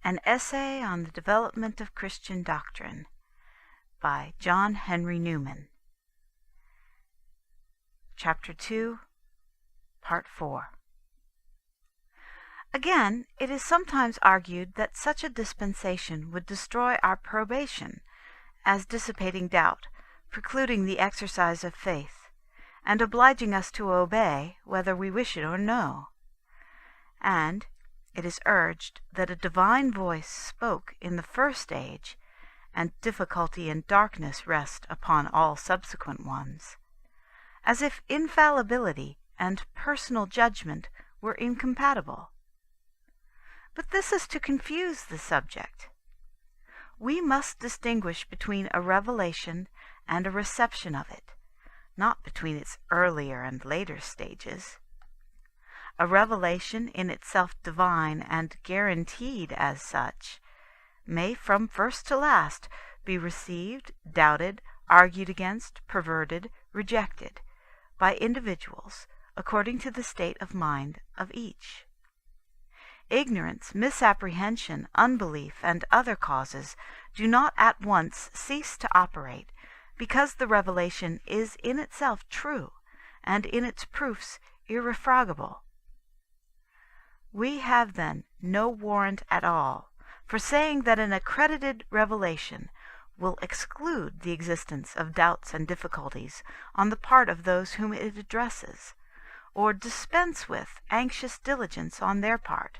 An Essay on the Development of Christian Doctrine by John Henry Newman. Chapter 2, Part 4. Again, it is sometimes argued that such a dispensation would destroy our probation, as dissipating doubt, precluding the exercise of faith, and obliging us to obey whether we wish it or no. And it is urged that a divine voice spoke in the first age, and difficulty and darkness rest upon all subsequent ones, as if infallibility and personal judgment were incompatible. But this is to confuse the subject. We must distinguish between a revelation and a reception of it, not between its earlier and later stages. A revelation, in itself divine and guaranteed as such, may from first to last be received, doubted, argued against, perverted, rejected, by individuals according to the state of mind of each. Ignorance, misapprehension, unbelief, and other causes do not at once cease to operate, because the revelation is in itself true, and in its proofs irrefragable. We have then no warrant at all for saying that an accredited revelation will exclude the existence of doubts and difficulties on the part of those whom it addresses, or dispense with anxious diligence on their part,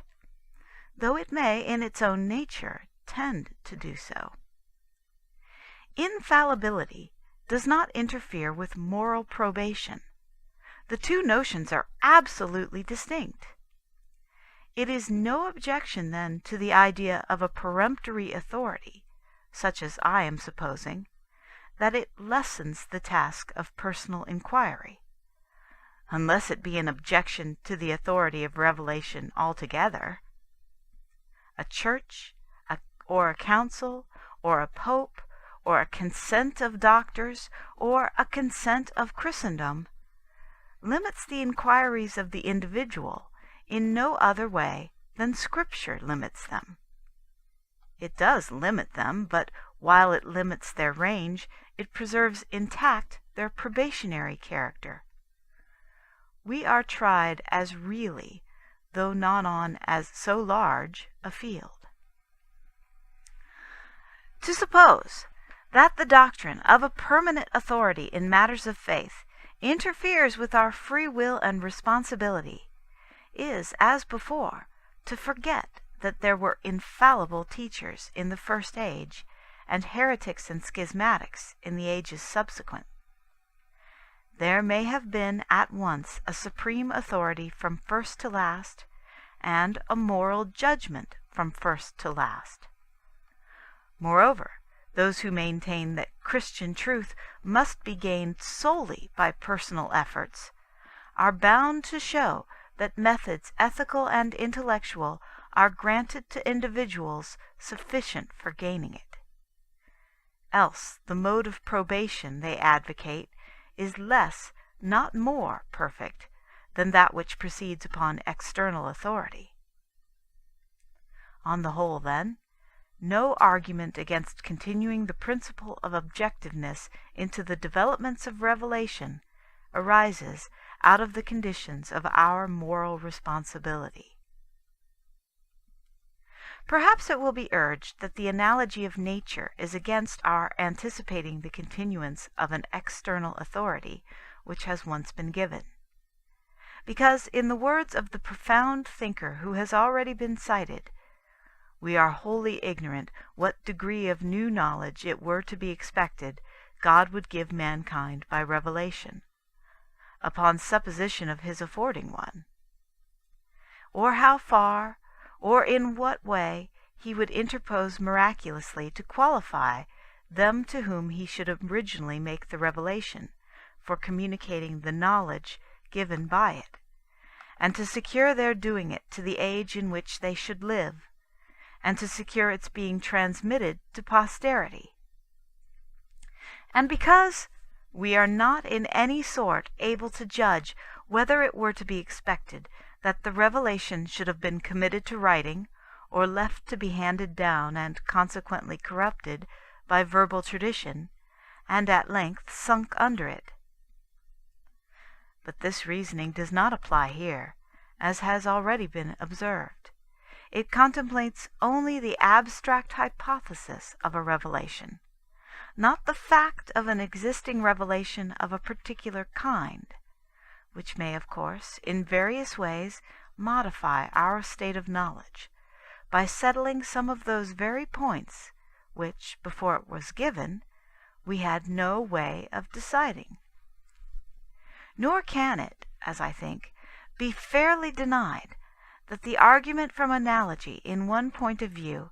though it may in its own nature tend to do so. Infallibility does not interfere with moral probation. The two notions are absolutely distinct. It is no objection, then, to the idea of a peremptory authority, such as I am supposing, that it lessens the task of personal inquiry, unless it be an objection to the authority of revelation altogether. A church, or a council, or a pope, or a consent of doctors, or a consent of Christendom, limits the inquiries of the individual in no other way than Scripture limits them. It does limit them, but while it limits their range, it preserves intact their probationary character. We are tried as really, though not on as so large, a field. To suppose that the doctrine of a permanent authority in matters of faith interferes with our free will and responsibility is, as before, to forget that there were infallible teachers in the first age, and heretics and schismatics in the ages subsequent. There may have been at once a supreme authority from first to last, and a moral judgment from first to last. Moreover, those who maintain that Christian truth must be gained solely by personal efforts are bound to show that methods ethical and intellectual are granted to individuals sufficient for gaining it. Else the mode of probation they advocate is less, not more, perfect than that which proceeds upon external authority. On the whole, then, no argument against continuing the principle of objectiveness into the developments of revelation arises out of the conditions of our moral responsibility. Perhaps it will be urged that the analogy of nature is against our anticipating the continuance of an external authority which has once been given, because, in the words of the profound thinker who has already been cited, we are wholly ignorant what degree of new knowledge it were to be expected God would give mankind by revelation, upon supposition of his affording one, or how far, or in what way, he would interpose miraculously to qualify them to whom he should originally make the revelation for communicating the knowledge given by it, and to secure their doing it to the age in which they should live, and to secure its being transmitted to posterity. And because we are not in any sort able to judge whether it were to be expected that the revelation should have been committed to writing, or left to be handed down and consequently corrupted by verbal tradition, and at length sunk under it. But this reasoning does not apply here, as has already been observed. It contemplates only the abstract hypothesis of a revelation, not the fact of an existing revelation of a particular kind, which may, of course, in various ways modify our state of knowledge, by settling some of those very points which, before it was given, we had no way of deciding. Nor can it, as I think, be fairly denied that the argument from analogy in one point of view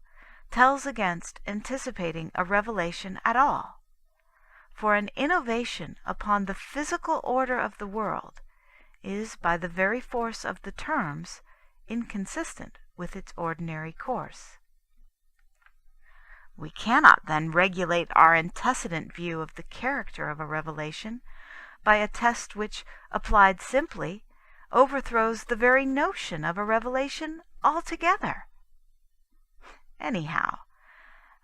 tells against anticipating a revelation at all. For an innovation upon the physical order of the world is, by the very force of the terms, inconsistent with its ordinary course. We cannot then regulate our antecedent view of the character of a revelation by a test which, applied simply, overthrows the very notion of a revelation altogether. Anyhow,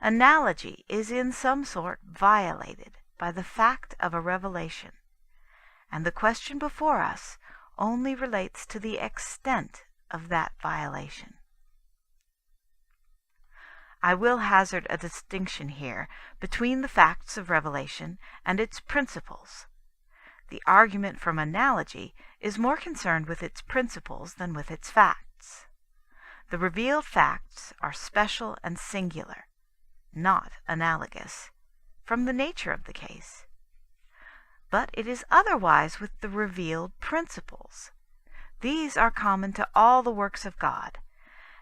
analogy is in some sort violated by the fact of a revelation, and the question before us only relates to the extent of that violation. I will hazard a distinction here between the facts of revelation and its principles. The argument from analogy is more concerned with its principles than with its facts. The revealed facts are special and singular, not analogous, from the nature of the case. But it is otherwise with the revealed principles. These are common to all the works of God,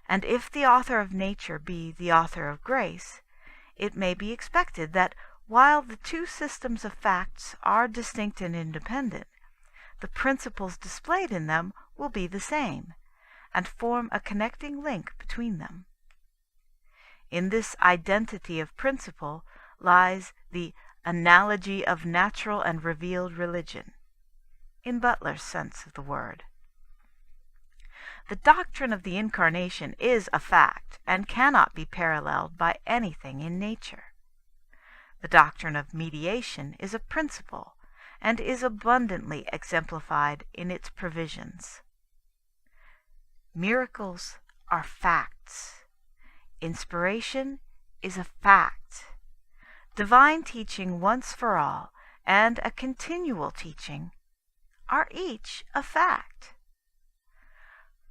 and if the author of nature be the author of grace, it may be expected that while the two systems of facts are distinct and independent, the principles displayed in them will be the same, and form a connecting link between them. In this identity of principle lies the analogy of natural and revealed religion, in Butler's sense of the word. The doctrine of the Incarnation is a fact, and cannot be paralleled by anything in nature. The doctrine of mediation is a principle, and is abundantly exemplified in its provisions. Miracles are facts. Inspiration is a fact. Divine teaching once for all, and a continual teaching, are each a fact.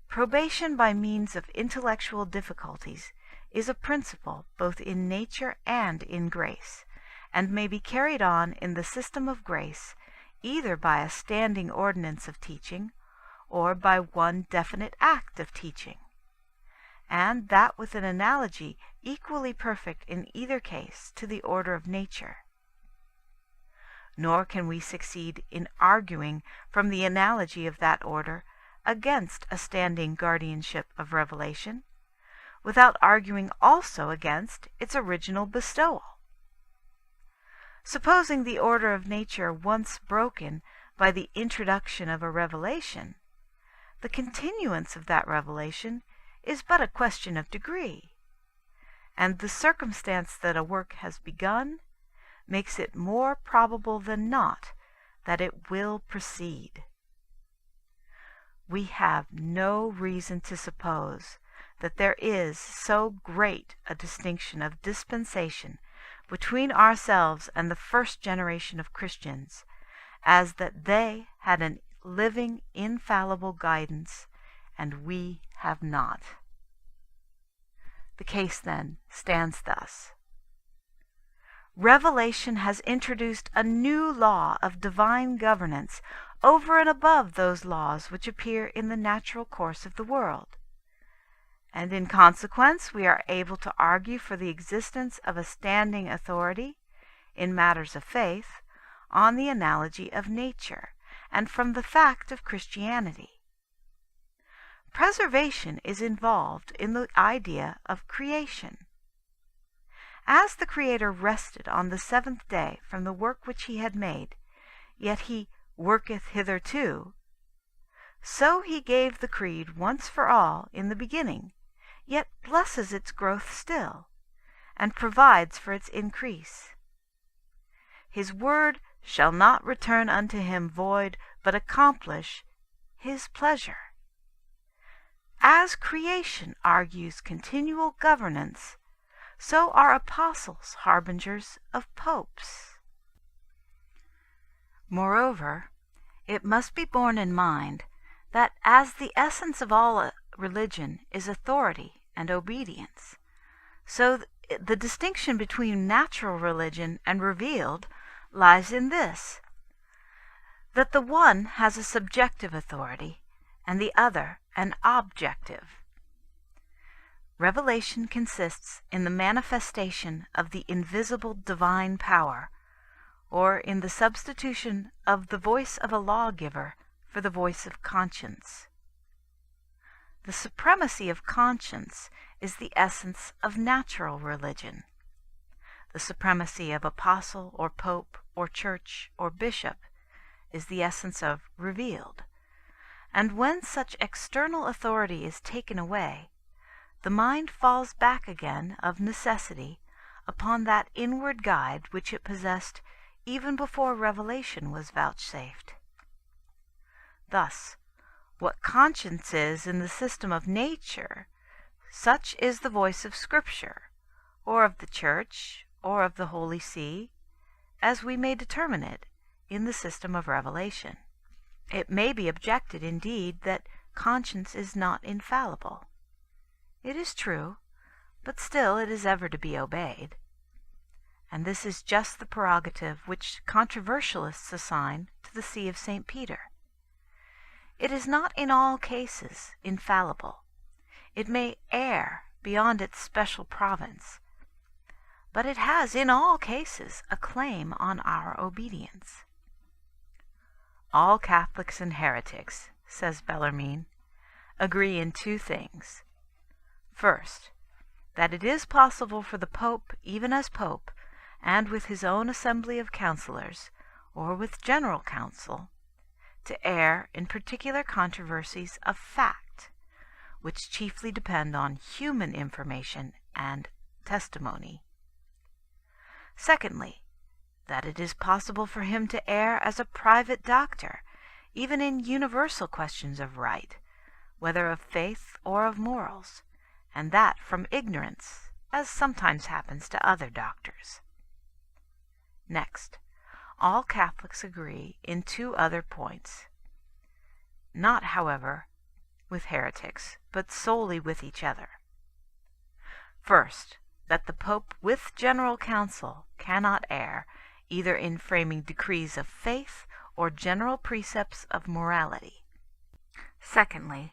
Probation by means of intellectual difficulties is a principle both in nature and in grace, and may be carried on in the system of grace either by a standing ordinance of teaching, or by one definite act of teaching, and that with an analogy equally perfect in either case to the order of nature. Nor can we succeed in arguing from the analogy of that order against a standing guardianship of revelation, without arguing also against its original bestowal. Supposing the order of nature once broken by the introduction of a revelation, the continuance of that revelation is but a question of degree, and the circumstance that a work has begun makes it more probable than not that it will proceed. We have no reason to suppose that there is so great a distinction of dispensation between ourselves and the first generation of Christians, as that they had an living, infallible guidance, and we have not. The case, then, stands thus. Revelation has introduced a new law of divine governance over and above those laws which appear in the natural course of the world, and in consequence we are able to argue for the existence of a standing authority in matters of faith on the analogy of nature and from the fact of Christianity. Preservation is involved in the idea of creation. As the Creator rested on the seventh day from the work which he had made, yet he worketh hitherto, so he gave the creed once for all in the beginning, yet blesses its growth still, and provides for its increase. His word shall not return unto him void, but accomplish his pleasure. As creation argues continual governance, so are apostles harbingers of popes. Moreover, it must be borne in mind that as the essence of all religion is authority and obedience, so the distinction between natural religion and revealed lies in this, that the one has a subjective authority and the other an objective. Revelation consists in the manifestation of the invisible divine power, or in the substitution of the voice of a lawgiver for the voice of conscience. The supremacy of conscience is the essence of natural religion. The supremacy of apostle or pope or church or bishop is the essence of revealed. And when such external authority is taken away, the mind falls back again of necessity upon that inward guide which it possessed even before revelation was vouchsafed. Thus, what conscience is in the system of nature, such is the voice of Scripture, or of the Church, or of the Holy See, as we may determine it in the system of revelation. It may be objected, indeed, that conscience is not infallible. It is true, but still it is ever to be obeyed. And this is just the prerogative which controversialists assign to the See of St. Peter. It is not in all cases infallible. It may err beyond its special province, but it has in all cases a claim on our obedience. All Catholics and heretics, says Bellarmine, agree in two things. First, that it is possible for the Pope, even as Pope, and with his own assembly of councillors, or with general council, to err in particular controversies of fact, which chiefly depend on human information and testimony. Secondly, that it is possible for him to err as a private doctor, even in universal questions of right, whether of faith or of morals, and that from ignorance, as sometimes happens to other doctors. Next, all Catholics agree in two other points, not, however, with heretics, but solely with each other. First, that the Pope with general council cannot err, either in framing decrees of faith or general precepts of morality. Secondly,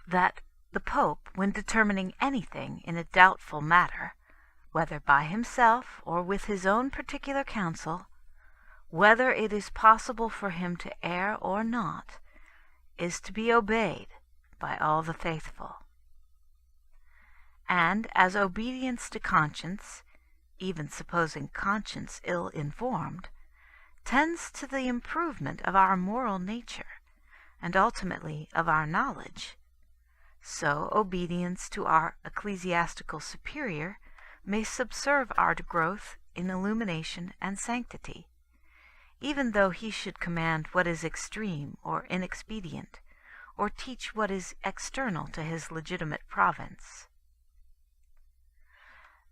that the Pope, when determining anything in a doubtful matter, whether by himself or with his own particular council, whether it is possible for him to err or not, is to be obeyed by all the faithful. And as obedience to conscience, even supposing conscience ill-informed, tends to the improvement of our moral nature, and ultimately of our knowledge, so obedience to our ecclesiastical superior may subserve our growth in illumination and sanctity, even though he should command what is extreme or inexpedient, or teach what is external to his legitimate province.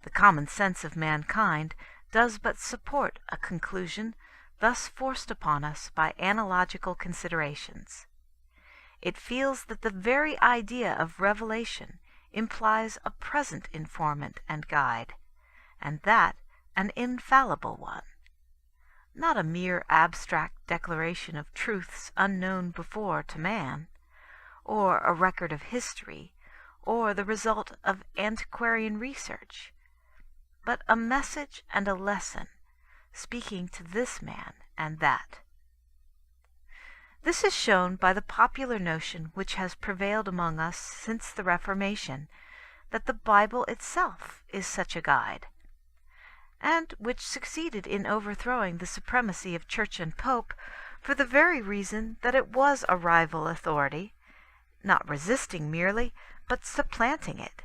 The common sense of mankind does but support a conclusion thus forced upon us by analogical considerations. It feels that the very idea of revelation implies a present informant and guide, and that an infallible one, not a mere abstract declaration of truths unknown before to man, or a record of history, or the result of antiquarian research, but a message and a lesson speaking to this man and that. This is shown by the popular notion which has prevailed among us since the Reformation, that the Bible itself is such a guide, and which succeeded in overthrowing the supremacy of Church and Pope for the very reason that it was a rival authority, not resisting merely, but supplanting it.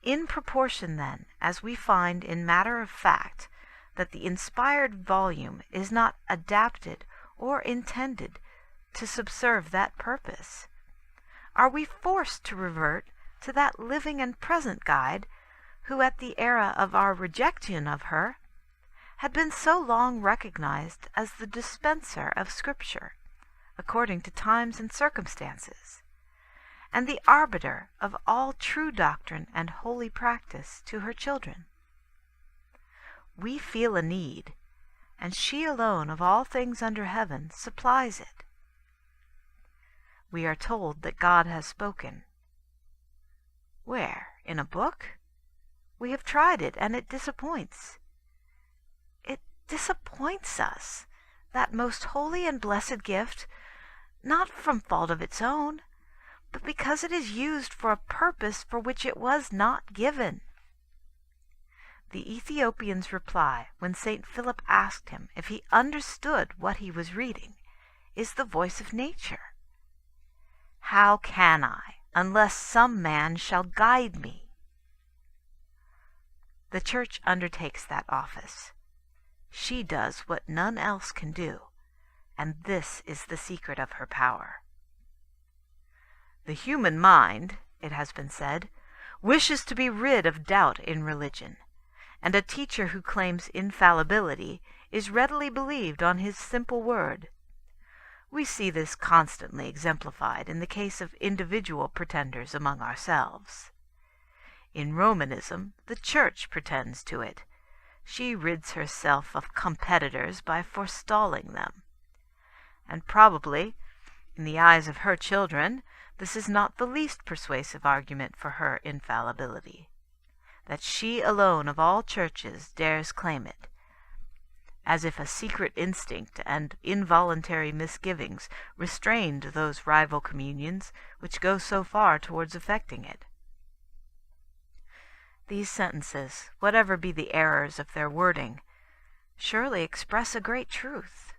In proportion, then, as we find in matter of fact that the inspired volume is not adapted or intended to subserve that purpose, are we forced to revert to that living and present guide who at the era of our rejection of her had been so long recognized as the dispenser of Scripture, according to times and circumstances, and the arbiter of all true doctrine and holy practice to her children. We feel a need, and she alone of all things under heaven supplies it. We are told that God has spoken. Where? In a book? We have tried it, and it disappoints. It disappoints us, that most holy and blessed gift, not from fault of its own, but because it is used for a purpose for which it was not given. The Ethiopian's reply, when St. Philip asked him if he understood what he was reading, is the voice of nature. How can I, unless some man shall guide me? The Church undertakes that office. She does what none else can do, and this is the secret of her power. The human mind, it has been said, wishes to be rid of doubt in religion, and a teacher who claims infallibility is readily believed on his simple word. We see this constantly exemplified in the case of individual pretenders among ourselves. In Romanism, the Church pretends to it. She rids herself of competitors by forestalling them. And probably, in the eyes of her children, this is not the least persuasive argument for her infallibility, that she alone of all churches dares claim it, as if a secret instinct and involuntary misgivings restrained those rival communions which go so far towards effecting it. These sentences, whatever be the errors of their wording, surely express a great truth.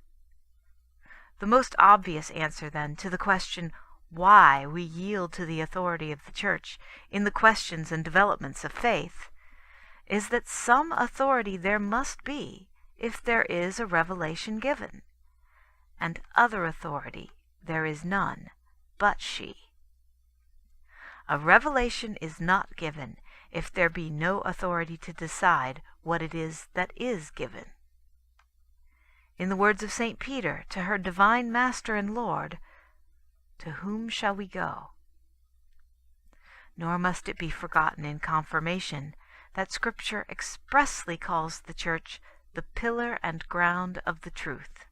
The most obvious answer, then, to the question why we yield to the authority of the Church in the questions and developments of faith is that some authority there must be if there is a revelation given, and other authority there is none but she. A revelation is not given if there be no authority to decide what it is that is given. In the words of St. Peter to her divine Master and Lord, "To whom shall we go?" Nor must it be forgotten in confirmation that Scripture expressly calls the Church the pillar and ground of the truth,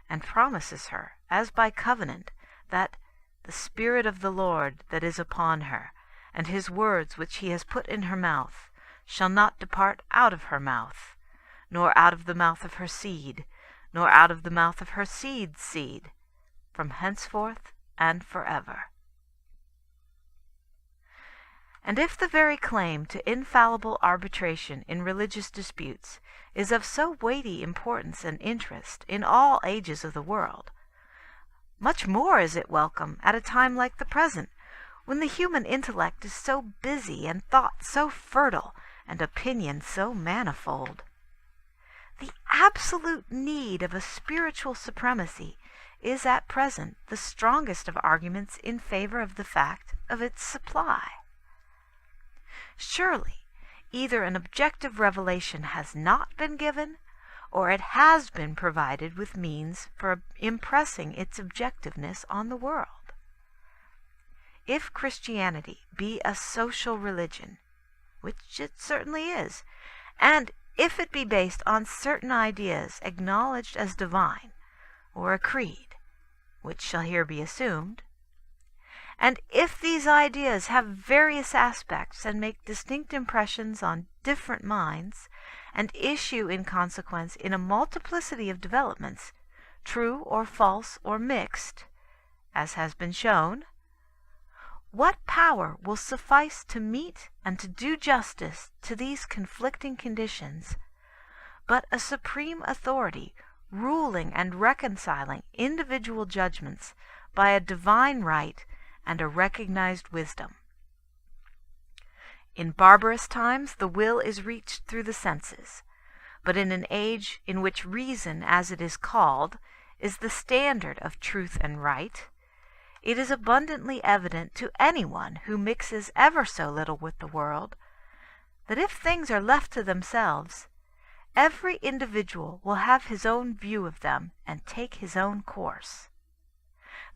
and promises her, as by covenant, that the Spirit of the Lord that is upon her, and his words which he has put in her mouth, shall not depart out of her mouth, nor out of the mouth of her seed, nor out of the mouth of her seed's seed, from henceforth and forever. And if the very claim to infallible arbitration in religious disputes is of so weighty importance and interest in all ages of the world, much more is it welcome at a time like the present, when the human intellect is so busy and thought so fertile and opinion so manifold. The absolute need of a spiritual supremacy is at present the strongest of arguments in favor of the fact of its supply. Surely, either an objective revelation has not been given, or it has been provided with means for impressing its objectiveness on the world. If Christianity be a social religion, which it certainly is, and if it be based on certain ideas acknowledged as divine, or a creed, which shall here be assumed, and if these ideas have various aspects and make distinct impressions on different minds, and issue in consequence in a multiplicity of developments, true or false or mixed, as has been shown, what power will suffice to meet and to do justice to these conflicting conditions, but a supreme authority ruling and reconciling individual judgments by a divine right and a recognized wisdom. In barbarous times the will is reached through the senses, but in an age in which reason, as it is called, is the standard of truth and right, it is abundantly evident to anyone who mixes ever so little with the world that if things are left to themselves, every individual will have his own view of them and take his own course.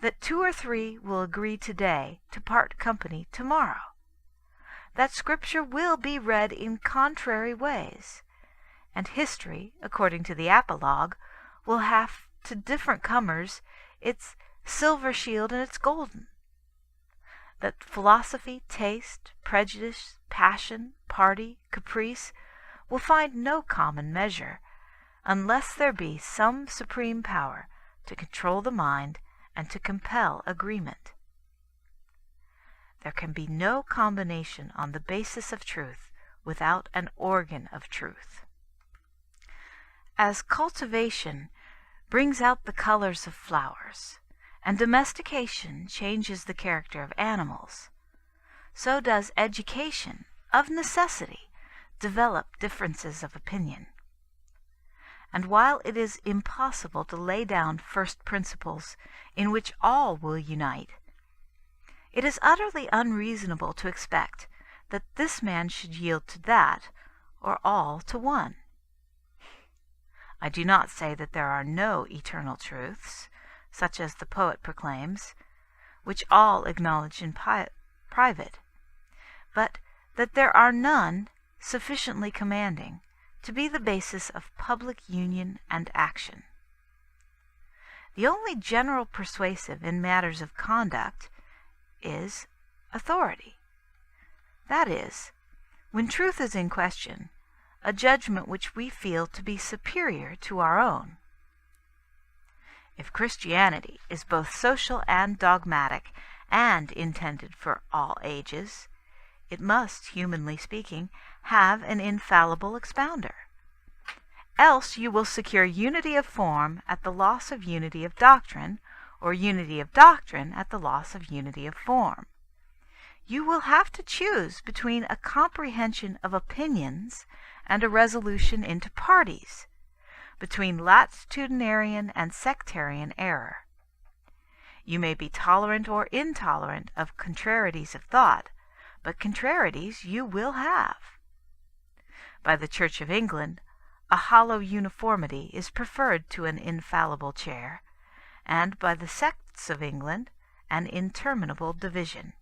That 2 or 3 will agree today to part company tomorrow. That Scripture will be read in contrary ways, and history, according to the apologue, will have to different comers its silver shield and its golden. That philosophy, taste, prejudice, passion, party, caprice will find no common measure, unless there be some supreme power to control the mind and to compel agreement. There can be no combination on the basis of truth without an organ of truth. As cultivation brings out the colors of flowers, and domestication changes the character of animals, so does education, of necessity, develop differences of opinion. And while it is impossible to lay down first principles in which all will unite, it is utterly unreasonable to expect that this man should yield to that, or all to one. I do not say that there are no eternal truths, such as the poet proclaims, which all acknowledge in private, but that there are none sufficiently commanding to be the basis of public union and action. The only general persuasive in matters of conduct is authority. That is, when truth is in question, a judgment which we feel to be superior to our own. If Christianity is both social and dogmatic and intended for all ages, it must, humanly speaking, have an infallible expounder. Else you will secure unity of form at the loss of unity of doctrine, or unity of doctrine at the loss of unity of form. You will have to choose between a comprehension of opinions and a resolution into parties, between latitudinarian and sectarian error. You may be tolerant or intolerant of contrarieties of thought, but contrarieties you will have. By the Church of England, a hollow uniformity is preferred to an infallible chair, and by the sects of England, an interminable division.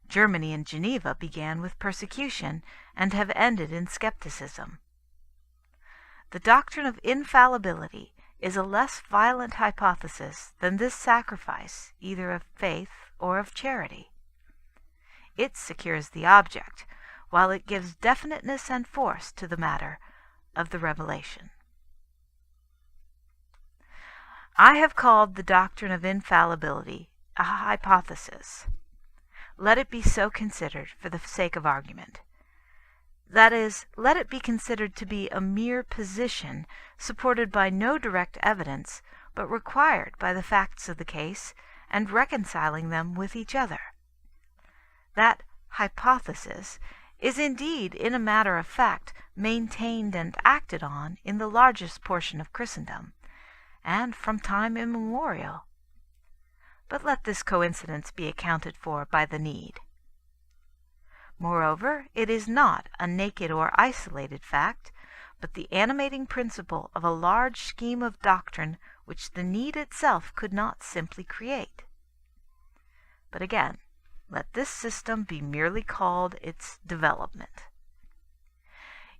Germany and Geneva began with persecution and have ended in skepticism. The doctrine of infallibility is a less violent hypothesis than this sacrifice either of faith or of charity. It secures the object, while it gives definiteness and force to the matter of the revelation. I have called the doctrine of infallibility a hypothesis. Let it be so considered for the sake of argument. That is, let it be considered to be a mere position supported by no direct evidence, but required by the facts of the case and reconciling them with each other. That hypothesis is indeed, in a matter of fact, maintained and acted on in the largest portion of Christendom, and from time immemorial. But let this coincidence be accounted for by the need. Moreover, it is not a naked or isolated fact, but the animating principle of a large scheme of doctrine which the need itself could not simply create. But again, let this system be merely called its development.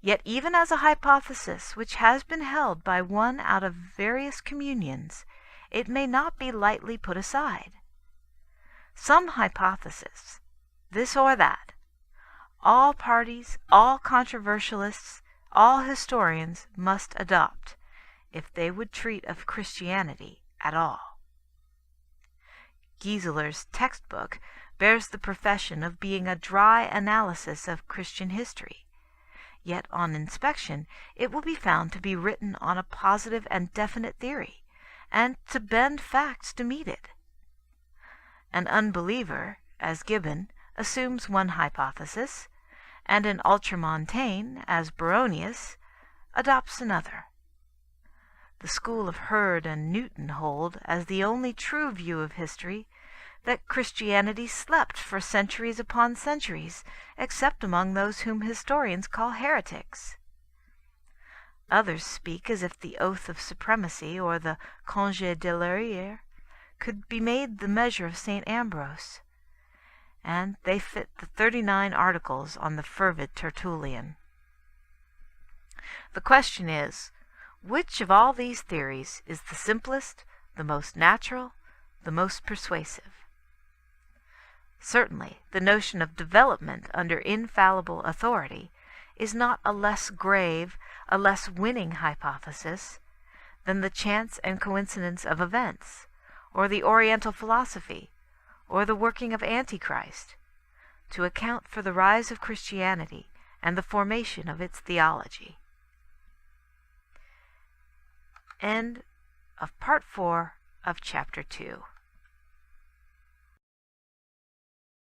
Yet even as a hypothesis which has been held by one out of various communions, it may not be lightly put aside. Some hypothesis, this or that, all parties, all controversialists, all historians must adopt, if they would treat of Christianity at all. Gieseler's textbook bears the profession of being a dry analysis of Christian history, yet on inspection it will be found to be written on a positive and definite theory, and to bend facts to meet it. An unbeliever, as Gibbon, assumes one hypothesis, and an ultramontane, as Baronius, adopts another. The school of Hurd and Newton hold, as the only true view of history, that Christianity slept for centuries upon centuries, except among those whom historians call heretics. Others speak as if the oath of supremacy or the congé d'élire could be made the measure of St. Ambrose, and they fit the 39 articles on the fervid Tertullian. The question is, which of all these theories is the simplest, the most natural, the most persuasive? Certainly, the notion of development under infallible authority is not a less grave, a less winning hypothesis than the chance and coincidence of events, or the Oriental philosophy, or the working of Antichrist, to account for the rise of Christianity and the formation of its theology. End of Part 4 of Chapter 2.